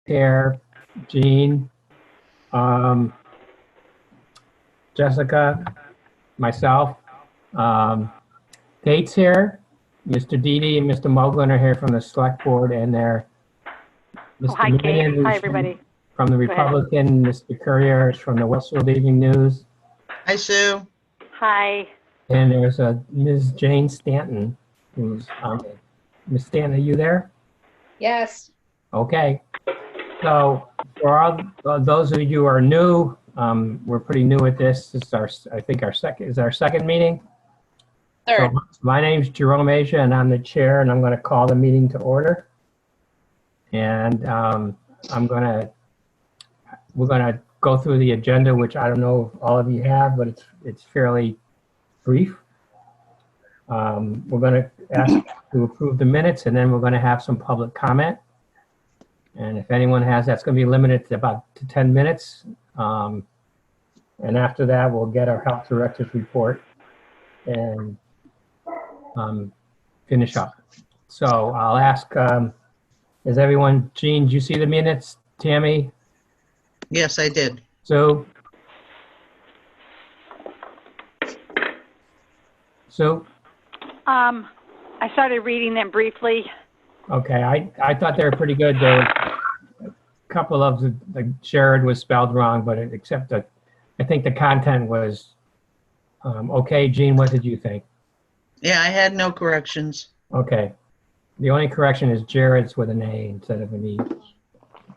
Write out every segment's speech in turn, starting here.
here, Jean, um, Jessica, myself, um, Kate's here, Mr. Didi and Mr. Moglen are here from the select board, and they're Oh, hi, Mr. Kate. Mannion, Hi, who's everybody. from the Go ahead. Republican, Mr. Courier is from the Westfield Evening News, Hi, Sue. Hi. and there's a Ms. Jane Stanton, who's, Ms. Stanton, are you there? Yes. Okay. So for all those of you who are new, we're pretty new at this. This is our second meeting. Third. So my name's Jerome Asia, and I'm the chair, and I'm going to call the meeting to order. And we're going to go through the agenda, which I don't know if all of you have, but it's fairly brief. We're going to ask to approve the minutes, and then we're going to have some public comment. And if anyone has, that's going to be limited to about 10 minutes. And after that, we'll get our health director's report and finish up. So I'll ask, is everyone, Jean, did you see the minutes? Tammy? Yes, I did. Sue? Sue? I started reading them briefly. Okay, I thought they were pretty good. There were a couple of the Jared was spelled wrong, but except that I think the content was okay. Jean, what did you think? Yeah, I had no corrections. Okay. The only correction is Jared's with an A instead of an E.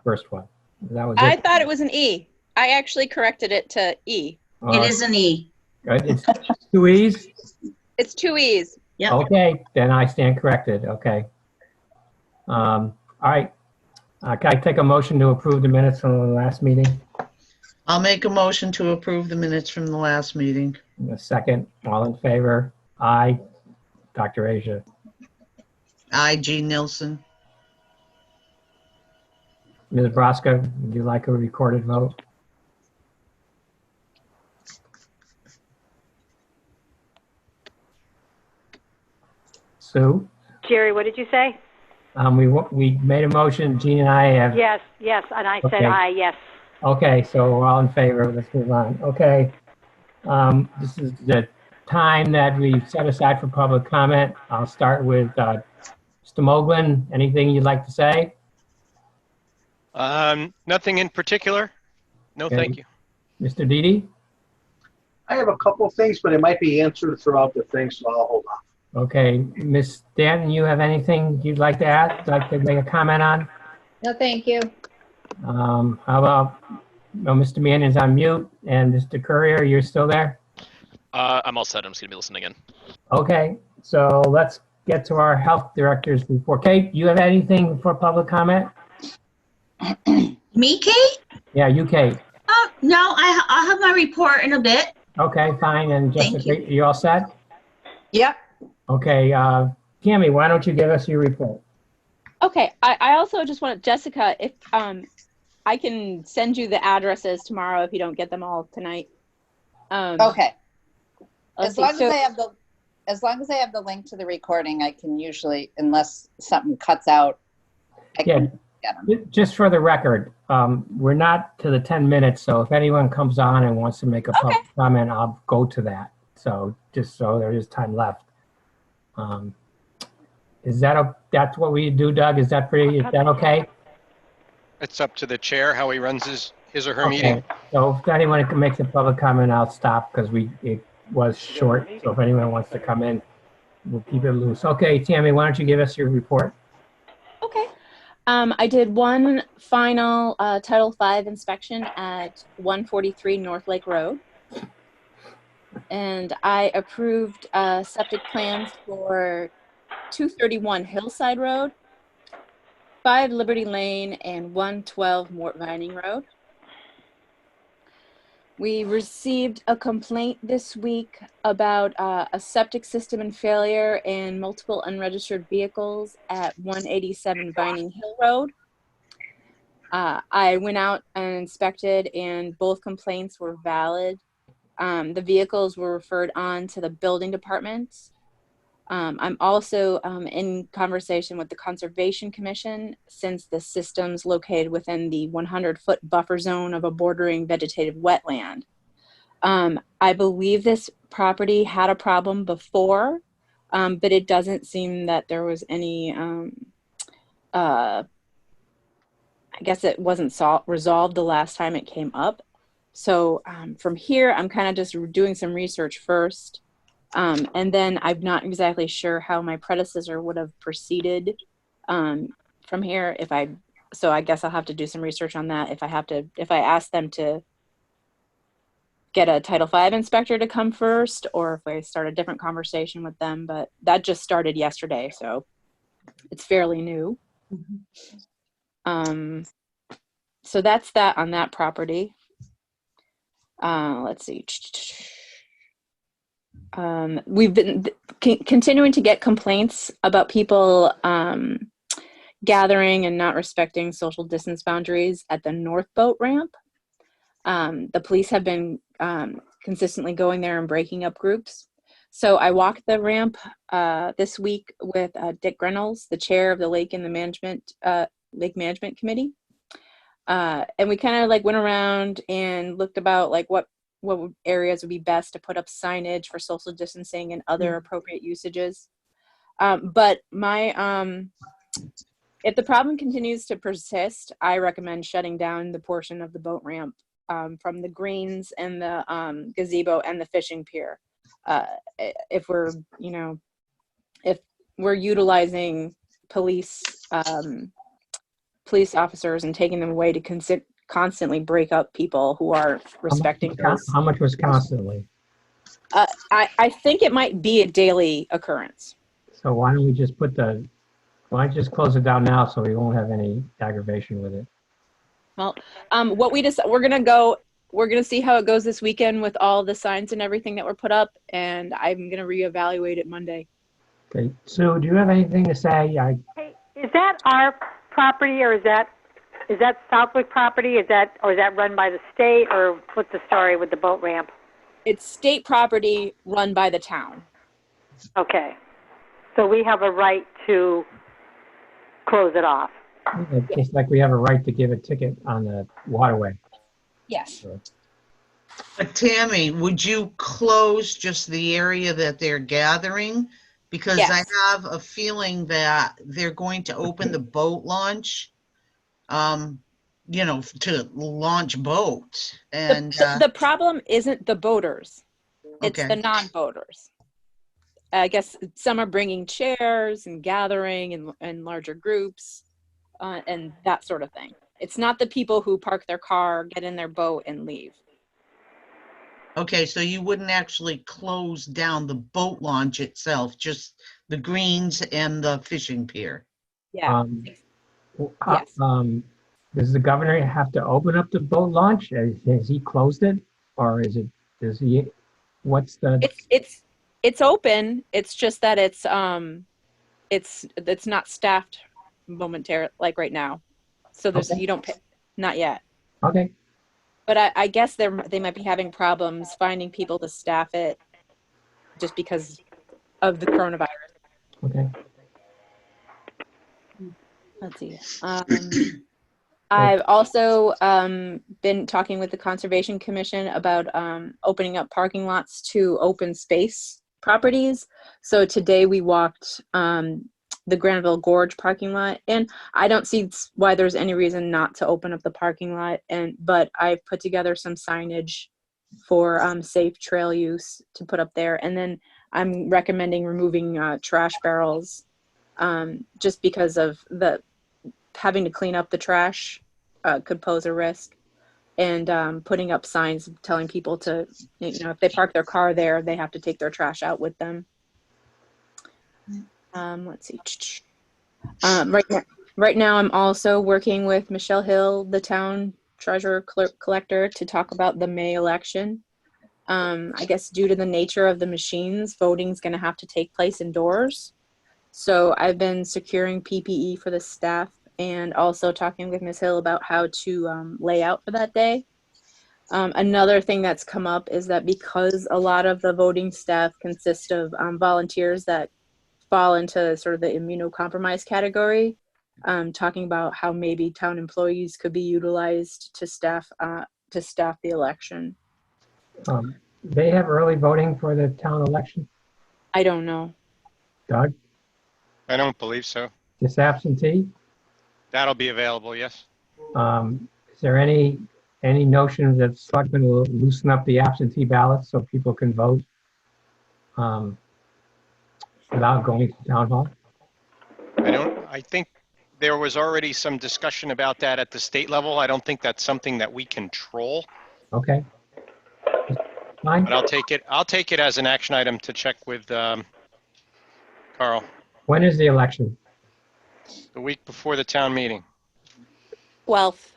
First one. That was I it. thought it was an E. I actually corrected it to E. It is an E. It's two E's? It's two E's. Yep. Okay, then I stand corrected. Okay. All right. Can I take a motion to approve the minutes from the last meeting? I'll make a motion to approve the minutes from the last meeting. A second. All in favor? Aye. Dr. Asia. I, Jean Nilsson. Ms. Braska, would you like a recorded vote? Sue? Jerry, what did you say? We made a motion, Jean and I have. Yes, and I said Okay. aye, yes. Okay, so we're all in favor. Let's move on. Okay. This is the time that we set aside for public comment. I'll start with Mr. Moglen. Anything you'd like to say? Nothing in particular. No, Okay. thank you. Mr. Didi? I have a couple of things, but it might be answered throughout the thing, so I'll hold on. Okay. Ms. Stanton, you have anything you'd like to add, like to make a comment on? No, thank you. How about, Mr. Mannion's on mute, and Mr. Courier, you're still there? I'm all set. I'm just gonna be listening in. Okay, so let's get to our health director's report. Kate, you have anything for public comment? Me, Kate? Yeah, you, Kate. No, I'll have my report in a bit. Okay, fine. And Thank Jessica, you all set? Yep. Okay, Tammy, why don't you give us your report? Okay. I also just want Jessica, if I can send you the addresses tomorrow if you don't get them all tonight. Okay. Let's As see. long as So- I have the link to the recording, I can usually, unless something cuts out, I Yeah, can get them. just for the record, we're not to the 10 minutes, so if anyone comes on and wants to make a public comment, I'll go to that. So just so there is time left. Is that's what we do, Doug? Is that okay? It's up to the chair how he runs his or her Okay. meeting. So if anyone can make the public comment, I'll stop because it was short. So if anyone wants to come in, we'll keep it loose. Okay, Tammy, why don't you give us your report? Okay. I did one final Title V inspection at 143 North Lake Road. And I approved septic plans for 231 Hillside Road, 5 Liberty Lane, and 112 Mort Vining Road. We received a complaint this week about a septic system in failure and multiple unregistered vehicles at 187 Vining Hill Road. I went out and inspected, and both complaints were valid. The vehicles were referred on to the building department. I'm also in conversation with the Conservation Commission since the system's located within the 100-foot buffer zone of a bordering vegetative wetland. I believe this property had a problem before, but it doesn't seem that there was any, I guess it wasn't resolved the last time it came up. So from here, I'm kind of just doing some research first. And then I'm not exactly sure how my predecessor would have proceeded from here. So I guess I'll have to do some research on that. If I ask them to get a Title V inspector to come first, or if I start a different conversation with them, but that just started yesterday, so it's fairly new. So that's that on that property. Let's see. We've been continuing to get complaints about people gathering and not respecting social distance boundaries at the North Boat Ramp. The police have been consistently going there and breaking up groups. So I walked the ramp this week with Dick Reynolds, the chair of the Lake Management Committee. And we kind of like went around and looked about like what areas would be best to put up signage for social distancing and other appropriate usages. But if the problem continues to persist, I recommend shutting down the portion of the boat ramp from the greens and the gazebo and the fishing pier. If we're utilizing police officers and taking them away to constantly break up people who are respecting those. How much was constantly? I think it might be a daily occurrence. So why don't we just close it down now so we won't have any aggravation with it? Well, we're gonna see how it goes this weekend with all the signs and everything that were put up, and I'm gonna reevaluate it Monday. Okay, Sue, do you have anything to say? Hey, is that our property, or is that Southwick property? Is that run by the state, or what's the story with the boat ramp? It's state property run by the town. Okay, so we have a right to close it off. Just like we have a right to give a ticket on the waterway. Yes. But Tammy, would you close just the area that they're gathering? Because Yes. I have a feeling that they're going to open the boat launch, to launch boats. And The problem isn't the boaters. It's Okay. the non-boaters. I guess some are bringing chairs and gathering in larger groups and that sort of thing. It's not the people who park their car, get in their boat, and leave. Okay, so you wouldn't actually close down the boat launch itself, just the greens and the fishing pier. Yeah. Yes. Does the governor have to open up the boat launch? Has he closed it, or what's the? It's open. It's just that it's not staffed momentarily, like right now. So Okay. you don't pay, not yet. Okay. But I guess they might be having problems finding people to staff it just because of the coronavirus. Okay. Let's see. I've also been talking with the Conservation Commission about opening up parking lots to open space properties. So today we walked the Granville Gorge parking lot, and I don't see why there's any reason not to open up the parking lot. But I've put together some signage for safe trail use to put up there, and then I'm recommending removing trash barrels, just because of having to clean up the trash could pose a risk, and putting up signs telling people to, if they park their car there, they have to take their trash out with them. Let's see. Right now, I'm also working with Michelle Hill, the town treasurer collector, to talk about the May election. I guess due to the nature of the machines, voting is going to have to take place indoors. So I've been securing PPE for the staff and also talking with Ms. Hill about how to lay out for that day. Another thing that's come up is that because a lot of the voting staff consist of volunteers that fall into sort of the immunocompromised category, talking about how maybe town employees could be utilized to staff the election. They have early voting for the town election? I don't know. Doug, I don't believe so. just absentee? That'll be available, yes. Is there any notion that selectmen will loosen up the absentee ballots so people can vote without going to town hall? I think there was already some discussion about that at the state level. I don't think that's something that we control, Okay. Fine. but I'll take it as an action item to check with Carl When is the election? the week before the town meeting. 12th.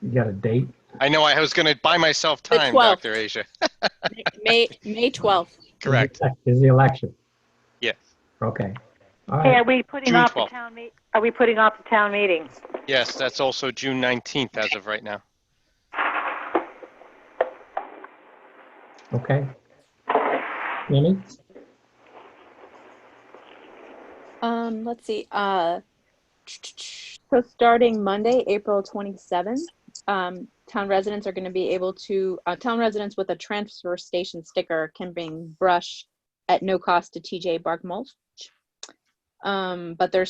You got a date? I know I was going to buy myself time, 12th. Dr. Asia. May 12th. Correct. Is the election? Yes. Okay. All Hey, right. are we putting June off the 12th. town meet? Are we putting off the town meeting? Yes, that's also June 19th as of right now. Okay. Amy? Let's see. So starting Monday, April 27th, town residents are going to be able to, town residents with a transfer station sticker can bring brush at no cost to TJ Bark Mulch. But we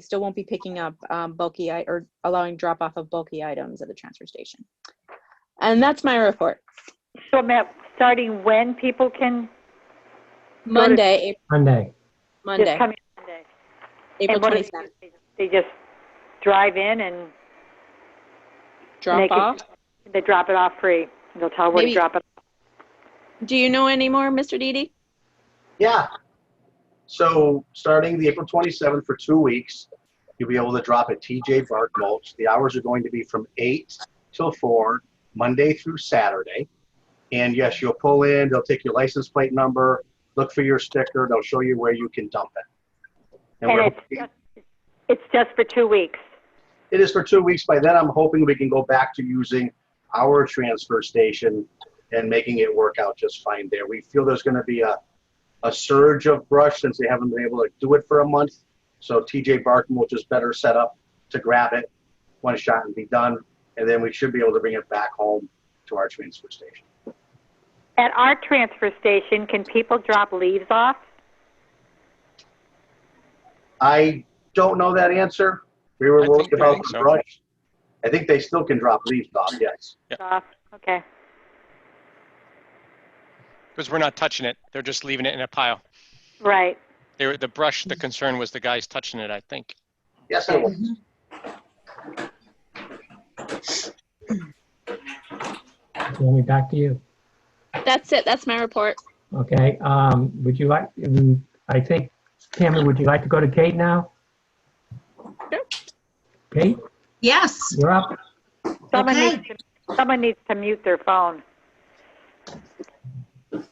still won't be picking up bulky or allowing drop off of bulky items at the transfer station. And that's my report. So, Matt, starting when people can Monday, Monday. just come in Monday? April And what do 27th. they just drive in and Drop make off. they drop it off free. They'll tell where to Maybe- drop it off. Do you know any more, Mr. Didi? Yeah. So starting the April 27th for 2 weeks, you'll be able to drop at TJ Bark Mulch. The hours are going to be from 8 till 4, Monday through Saturday. And yes, you'll pull in, they'll take your license plate number, look for your sticker, they'll show you where you can dump it. And And it's just for 2 weeks. it is for 2 weeks. By then, I'm hoping we can go back to using our transfer station and making it work out just fine there. We feel there's going to be a surge of brush since they haven't been able to do it for a month. So TJ Bark will just better set up to grab it, one shot and be done. And then we should be able to bring it back home to our transfer station. At our transfer station, can people drop leaves off? I don't know that answer. We were I worried about think the so. brush. I think they still can drop leaves off, yes. Off? Okay. Because we're not touching it. They're just leaving it in a pile. Right. The brush, the concern was the guys touching it, I think. Yes, it was. Amy, back to you. That's it. That's my report. Okay. Would you like, I think, Cameron, would you like to go to Kate now? Sure. Kate, Yes. you're up. Okay. Someone needs to mute their phone. Who's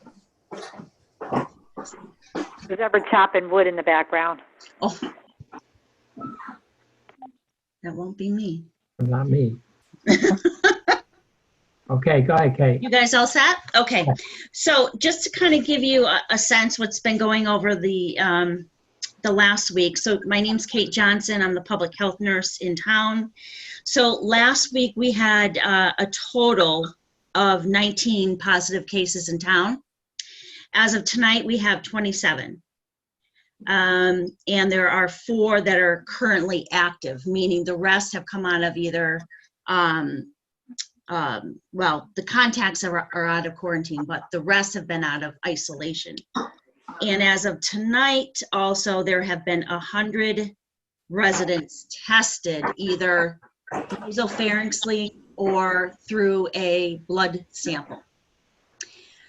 ever chopping wood in the background? Oh. That won't be me. Not me. Okay, go ahead, Kate. You guys all set? Okay. So just to kind of give you a sense what's been going over the last week. So my name's Kate Johnson. I'm the public health nurse in town. So last week we had a total of 19 positive cases in town. As of tonight, we have 27. And there are 4 that are currently active, meaning the rest have come out of either well, the contacts are out of quarantine, but the rest have been out of isolation. And as of tonight, also, there have been 100 residents tested either nasopharynxally or through a blood sample.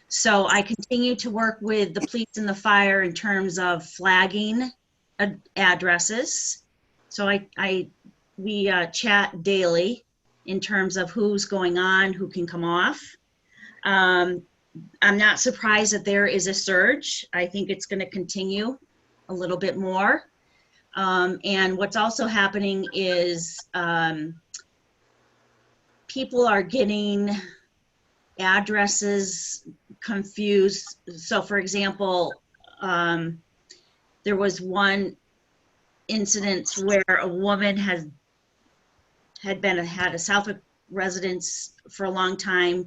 So I continue to work with the police and the fire in terms of flagging addresses. So we chat daily in terms of who's going on, who can come off. I'm not surprised that there is a surge. I think it's going to continue a little bit more. And what's also happening is people are getting addresses confused. So for example, there was one incident where a woman had a Southwick residence for a long time,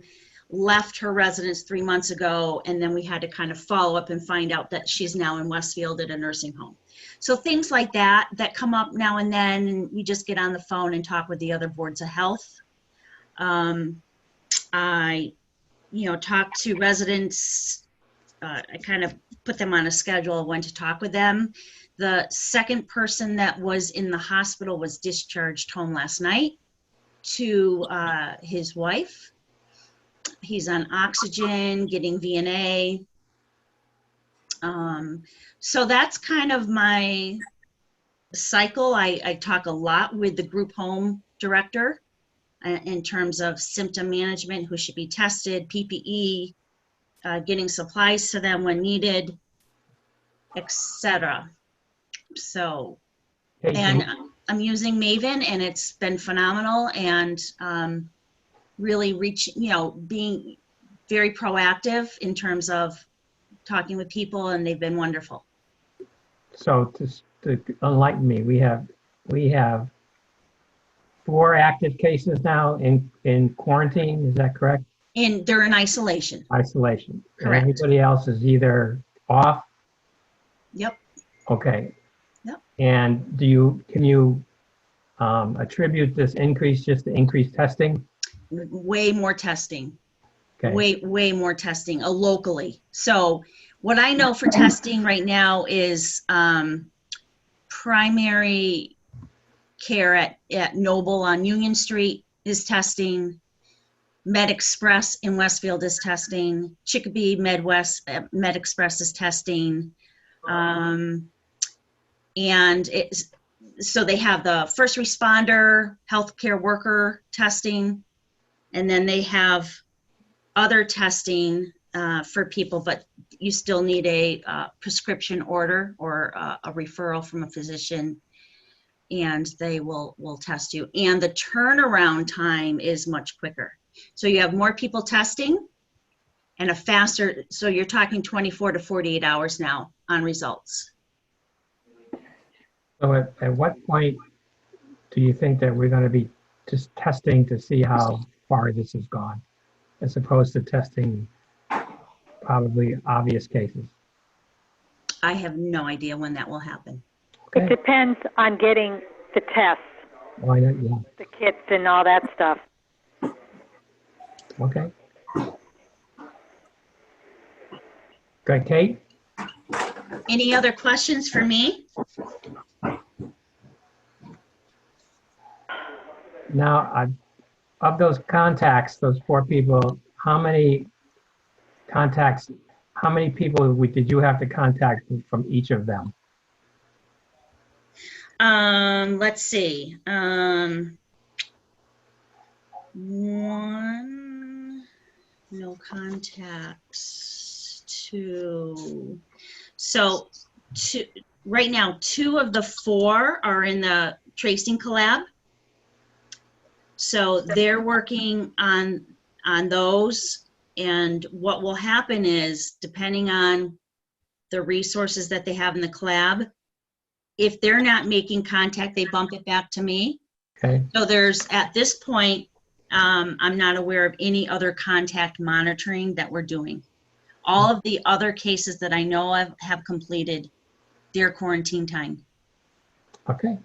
left her residence 3 months ago, and then we had to kind of follow up and find out that she's now in Westfield at a nursing home. So things like that come up now and then, and we just get on the phone and talk with the other boards of health. I, talk to residents. I kind of put them on a schedule of when to talk with them. The second person that was in the hospital was discharged home last night to his wife. He's on oxygen, getting VNA. So that's kind of my cycle. I talk a lot with the group home director in terms of symptom management, who should be tested, PPE, getting supplies to them when needed, etc. So, and I'm using Maven, and it's been phenomenal, and really being very proactive in terms of talking with people, and they've been wonderful. So to enlighten me, we have 4 active cases now in quarantine. Is that correct? And they're in isolation. Isolation. Correct. And everybody else is either off. Yep. Okay. Yep. And can you attribute this increase just to increased testing? Way more testing. Okay. Way more testing locally. So what I know for testing right now is primary care at Noble on Union Street is testing. Med Express in Westfield is testing. Chicopee Medwest Med Express is testing. And so they have the first responder, healthcare worker testing, and then they have other testing for people, but you still need a prescription order or a referral from a physician, and they will test you. And the turnaround time is much quicker. So you have more people testing and a faster, so you're talking 24 to 48 hours now on results. So at what point do you think that we're going to be just testing to see how far this has gone, as opposed to testing probably obvious cases? I have no idea when that will happen. It Okay. depends on getting the tests, Why not? Yeah. the kits and all that stuff. Okay. Good, Kate? Any other questions for me? Now, of those contacts, those 4 people, how many people did you have to contact from each of them? Let's see. 1, no contacts. 2. So right now, 2 of the 4 are in the tracing collab. So they're working on those, and what will happen is, depending on the resources that they have in the collab, if they're not making contact, they bump it back to me. Okay. So there's, at this point, I'm not aware of any other contact monitoring that we're doing. All of the other cases that I know of have completed their quarantine time. Okay.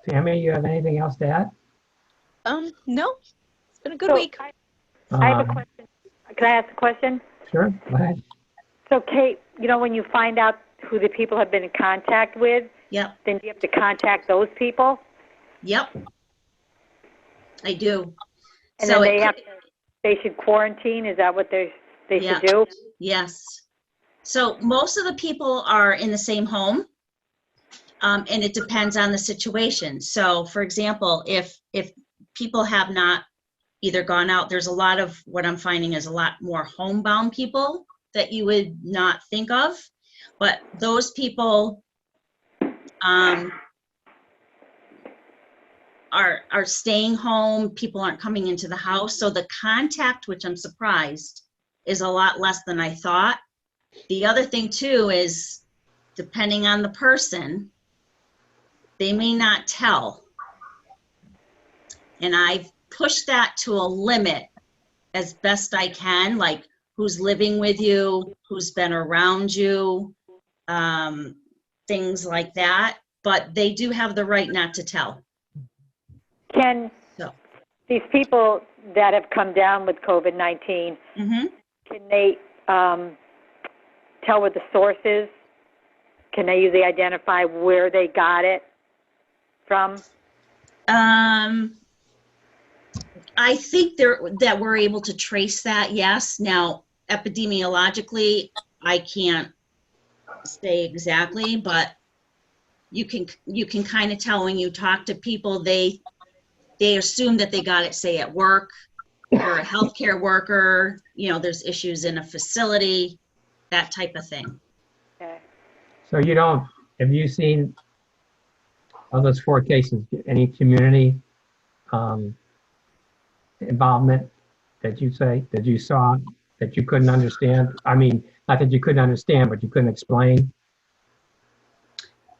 Tammy, you have anything else to add? No, it's been a good So week. I have a question. Can I ask a question? Sure, go ahead. So Kate, when you find out who the people have been in contact with, Yep, then do you have to contact those people? yep. I do. And So then they should quarantine? Is that what they Yeah. should do? Yes. So most of the people are in the same home, and it depends on the situation. So for example, if people have not either gone out, there's a lot of, what I'm finding is a lot more homebound people that you would not think of, but those people are staying home. People aren't coming into the house. So the contact, which I'm surprised, is a lot less than I thought. The other thing too is, depending on the person, they may not tell. And I've pushed that to a limit as best I can, like who's living with you, who's been around you, things like that. But they do have the right not to tell. Can So. these people that have come down with COVID-19, Mm-hmm. can they tell what the source is? Can they usually identify where they got it from? I think that we're able to trace that, yes. Now, epidemiologically, I can't say exactly, but you can kind of tell when you talk to people, they assume that they got it, say, at work, or a healthcare worker, there's issues in a facility, that type of thing. Okay. So have you seen, of those 4 cases, any community involvement that you saw, that you couldn't understand? I mean, not that you couldn't understand, but you couldn't explain?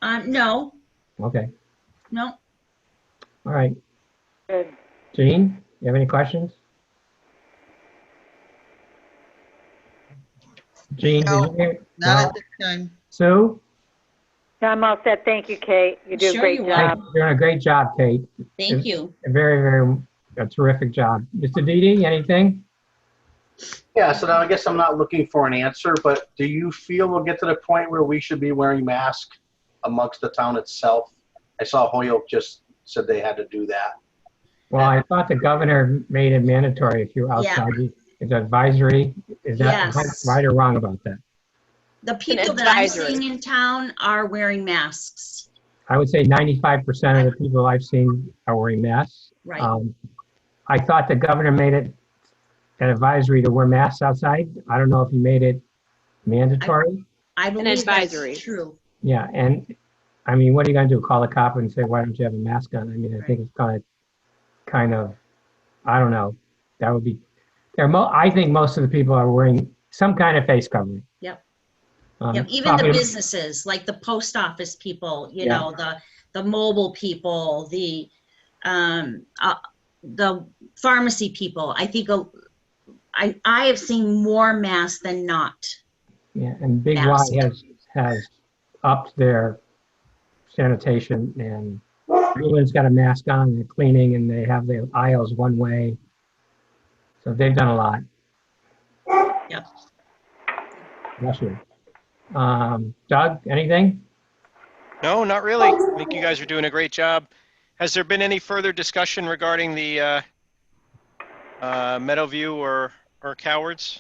No, Okay, no. all right. Good. Jean, you have any questions? Jean, No, did you hear? Not No? at this time. Sue? I'm all set. Thank you, Kate. You do a Sure great you job. are. You're doing a great job, Kate. Thank you. A very, very, a terrific job. Mr. Didi, anything? Yeah, so now I guess I'm not looking for an answer, but do you feel we'll get to the point where we should be wearing masks amongst the town itself? I saw Holyoke just said they had to do that. Well, I thought the governor made it mandatory if you're outside. It's advisory. Is that Yes. right or wrong about that? The people that I'm advisory. seeing in town are wearing masks. I would say 95% of the people I've seen are wearing masks. Right. I thought the governor made it an advisory to wear masks outside. I don't know if he made it mandatory. I believe advisory. that's true. Yeah, and I mean, what are you going to do? Call a cop and say, why don't you have a mask on? I mean, I think it's going to kind of, I don't know. That would be, I think most of the people are wearing some kind of face covering. Yep. Um, Yep. Even probably- the businesses, like the post office people, Yeah. the mobile people, the pharmacy people. I think I have seen more masks than not. Yeah, and Big Mask. Y has upped their sanitation, and everyone's got a mask on, they're cleaning, and they have the aisles one way. So they've done a lot. Yep. Bless you. Doug, anything? No, not really. I think you guys are doing a great job. Has there been any further discussion regarding the Meadowview or Cowards?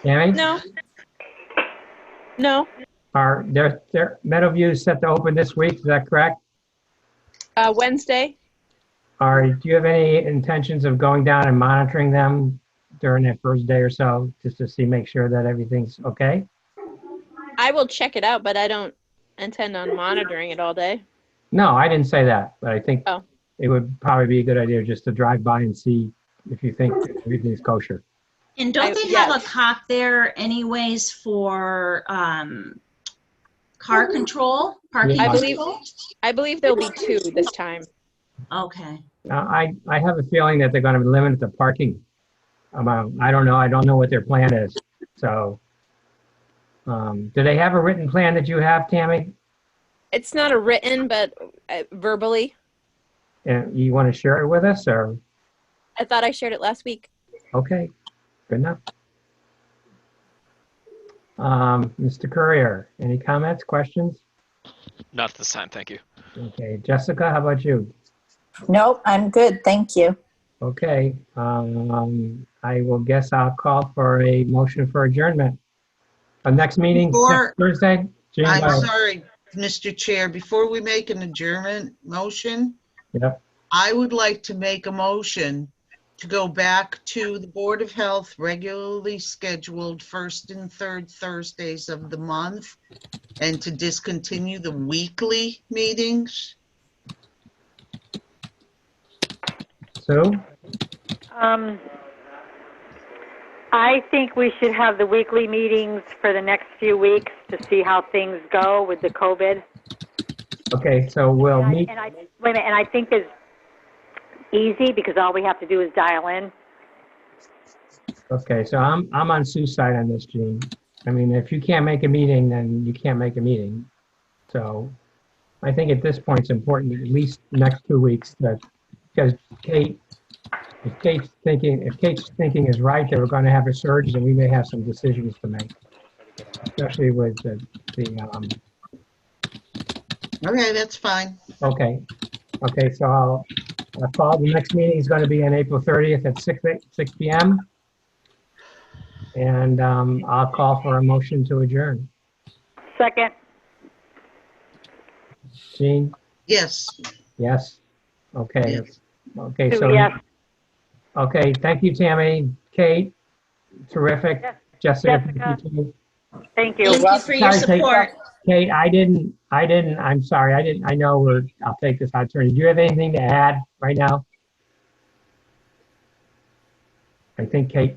Tammy? No. No. Are their Meadowview is set to open this week, is that correct? Wednesday. Do you have any intentions of going down and monitoring them during that first day or so, just to make sure that everything's okay? I will check it out, but I don't intend on monitoring it all day. No, I didn't say that, but I think Oh. it would probably be a good idea just to drive by and see if you think everything's kosher. And don't they yeah. have a cop there anyways for car control, parking Yeah. I believe there'll be 2 this time. Okay. I have a feeling that they're going to limit the parking amount. I don't know. I don't know what their plan is. So, do they have a written plan that you have, Tammy? It's not a written, but verbally. And you want to share it with us, or? I thought I shared it last week. Okay, good enough. Mr. Courier, any comments, questions? Not this time, thank you. Okay, Jessica, how about you? Nope, I'm good. Thank you. Okay, I will guess I'll call for a motion for adjournment. Our next meeting Before- next Thursday? Jane, go I'm ahead. sorry, Mr. Chair, before we make an adjournment motion, Yep, I would like to make a motion to go back to the Board of Health regularly scheduled first and third Thursdays of the month and to discontinue the weekly meetings. Sue? I think we should have the weekly meetings for the next few weeks to see how things go with the COVID. Okay, so we'll meet, And I, wait a minute, and I think it's easy because all we have to do is dial in. okay, so I'm on Sue's side on this, Gene. I mean, if you can't make a meeting, then you can't make a meeting. So I think at this point, it's important, at least the next 2 weeks, that, because if Kate's thinking is right, that we're going to have a surge, then we may have some decisions to make, especially with the Okay, that's fine. okay. Okay, so I'll call, the next meeting is going to be on April 30th at 6 PM. And I'll call for a motion to adjourn. Second, Jean? Yes. Yes? Okay. Yes. Okay, Sue, so, yes. okay, thank you, Tammy. Kate, terrific. Yes. Jessica, Jessica. thank you too. Thank Thank you. you for your Sorry, Kate. support. Kate, I'm sorry, I know I'll take this out of turn. Do you have anything to add right now? I think Kate,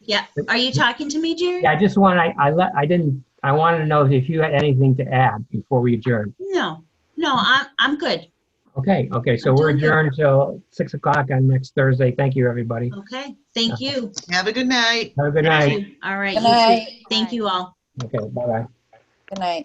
Yeah. Are you talking to me, Jerry? yeah, I just want, I wanted to know if you had anything to add before we adjourn. No, I'm good. Okay, so I'm we're doing good. adjourned till 6 o'clock on next Thursday. Thank you, everybody. Okay. Thank you. Have a good night. Have a good Thank night. you. All right. Good you too. night. Thank you all. Okay, bye-bye. Good night.